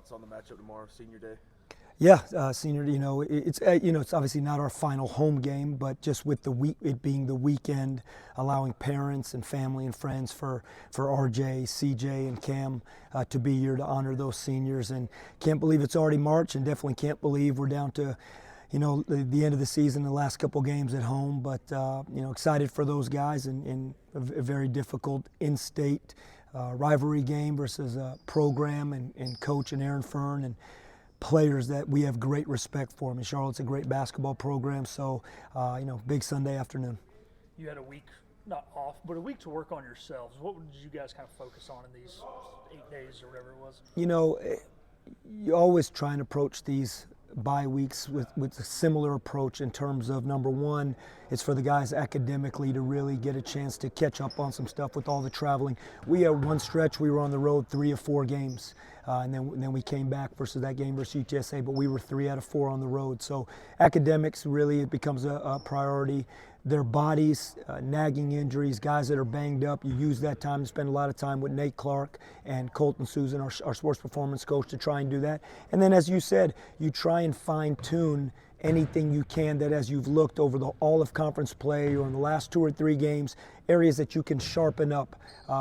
thoughts on the matchup tomorrow, Senior Day? Yeah, senior. It's it's obviously not our final home game, but just with it being the weekend, allowing parents and family and friends for RJ, CJ, and Cam to be here to honor those seniors, and can't believe it's already March, and definitely can't believe we're down to the end of the season, the last couple games at home, but excited for those guys in a very difficult in-state rivalry game versus a program and coach and Aaron Fern and players that we have great respect for. I mean, Charlotte's a great basketball program, so big Sunday afternoon. You had a week, not off, but a week to work on yourselves. What did you guys kind of focus on in these 8 days or whatever it was? You always try and approach these bye weeks with a similar approach in terms of, number one, it's for the guys academically to really get a chance to catch up on some stuff with all the traveling. We had one stretch, we were on the road 3 of 4 games, and then we came back versus that game versus UTSA, but we were 3 out of 4 on the road. So academics really, it becomes a priority. Their bodies, nagging injuries, guys that are banged up, you use that time to spend a lot of time with Nate Clark and Colton Susan, our sports performance coach, to try and do that. And then, as you said, you try and fine-tune anything you can that, as you've looked over all of conference play or in the last 2 or 3 games, areas that you can sharpen up,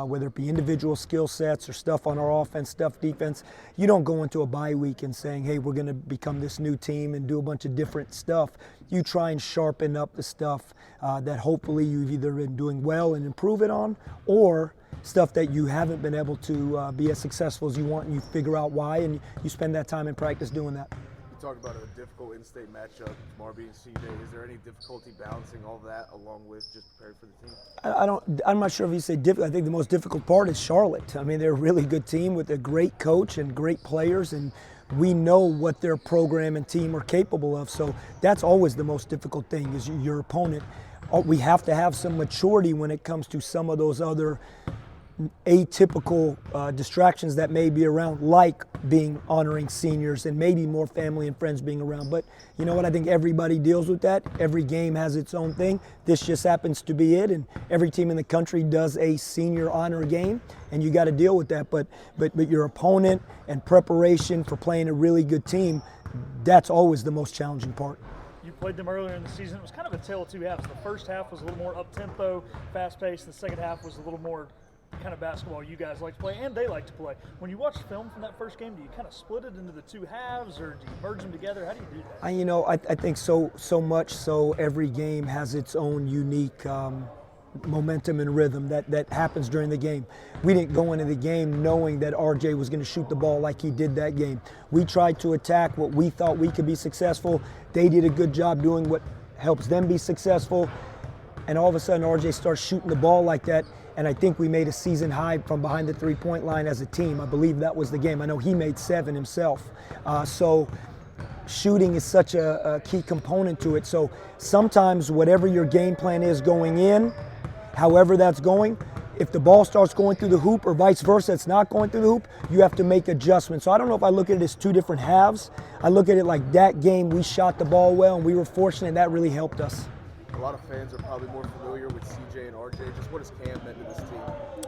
whether it be individual skill sets or stuff on our offense, stuff defense. You don't go into a bye week and saying, hey, we're going to become this new team and do a bunch of different stuff. You try and sharpen up the stuff that hopefully you've either been doing well and improve it on, or stuff that you haven't been able to be as successful as you want, and you figure out why, and you spend that time in practice doing that. You talked about a difficult in-state matchup, tomorrow being Senior Day. Is there any difficulty balancing all of that along with just preparing for the team? I'm not sure if you say difficult. I think the most difficult part is Charlotte. I mean, they're a really good team with a great coach and great players, and we know what their program and team are capable of. So that's always the most difficult thing, is your opponent. We have to have some maturity when it comes to some of those other atypical distractions that may be around, like honoring seniors and maybe more family and friends being around. But you know what? I think everybody deals with that. Every game has its own thing. This just happens to be it, and every team in the country does a senior honor game, and you got to deal with that. But your opponent and preparation for playing a really good team, that's always the most challenging part. You played them earlier in the season. It was kind of a tale of 2 halves. The first half was a little more up-tempo, fast-paced. The second half was a little more kind of basketball you guys like to play and they like to play. When you watch film from that first game, do you kind of split it into the 2 halves, or do you merge them together? How do you do that? I think so much so every game has its own unique momentum and rhythm that happens during the game. We didn't go into the game knowing that RJ was going to shoot the ball like he did that game. We tried to attack what we thought we could be successful. They did a good job doing what helps them be successful, and all of a sudden RJ starts shooting the ball like that. And I think we made a season high from behind the 3-point line as a team. I believe that was the game. I know he made 7 himself. So shooting is such a key component to it. So sometimes whatever your game plan is going in, however that's going, if the ball starts going through the hoop or vice versa, it's not going through the hoop, you have to make adjustments. So I don't know if I look at it as 2 different halves. I look at it like that game we shot the ball well and we were fortunate, and that really helped us. A lot of fans are probably more familiar with CJ and RJ. Just what has Cam meant to this team?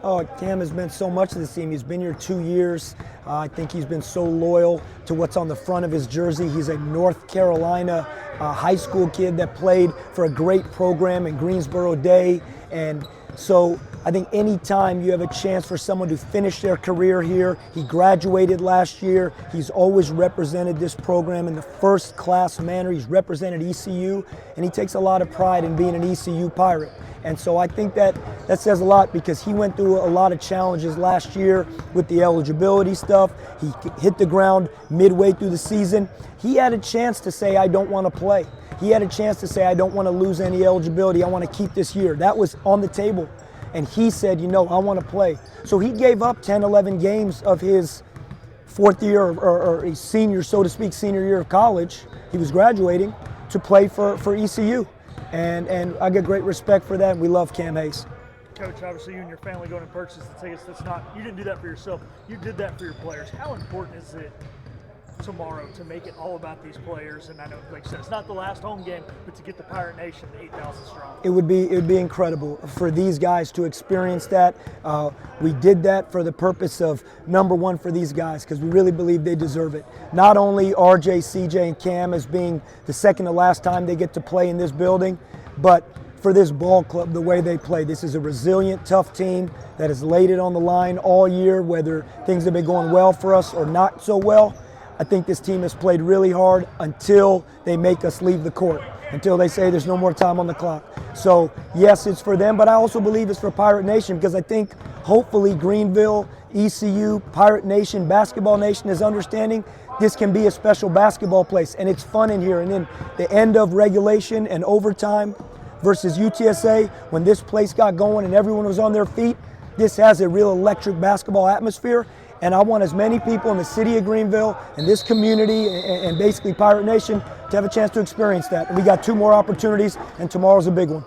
Oh, Cam has meant so much to this team. He's been here 2 years. I think he's been so loyal to what's on the front of his jersey. He's a North Carolina high school kid that played for a great program in Greensboro Day. And so I think anytime you have a chance for someone to finish their career here, he graduated last year. He's always represented this program in the first-class manner. He's represented ECU, and he takes a lot of pride in being an ECU Pirate. And so I think that says a lot, because he went through a lot of challenges last year with the eligibility stuff. He hit the ground midway through the season. He had a chance to say, I don't want to play. He had a chance to say, I don't want to lose any eligibility. I want to keep this year. That was on the table. And he said, I want to play. So he gave up 10, 11 games of his 4th year or a senior, so to speak, senior year of college. He was graduating to play for ECU. And I get great respect for that, and we love Cam Hayes. Coach, obviously you and your family going and purchase the tickets. You didn't do that for yourself. You did that for your players. How important is it tomorrow to make it all about these players? And I know, like I said, it's not the last home game, but to get the Pirate Nation 8,000 strong. It would be incredible for these guys to experience that. We did that for the purpose of, number one, for these guys, because we really believe they deserve it. Not only RJ, CJ, and Cam as being the second to last time they get to play in this building, but for this ball club, the way they play. This is a resilient, tough team that has laid it on the line all year, whether things have been going well for us or not so well. I think this team has played really hard until they make us leave the court, until they say there's no more time on the clock. So yes, it's for them, but I also believe it's for Pirate Nation, because I think hopefully Greenville, ECU, Pirate Nation, Basketball Nation is understanding this can be a special basketball place, and it's fun in here. And then the end of regulation and overtime versus UTSA, when this place got going and everyone was on their feet, this has a real electric basketball atmosphere. And I want as many people in the city of Greenville and this community and basically Pirate Nation to have a chance to experience that. And we got 2 more opportunities, and tomorrow's a big one.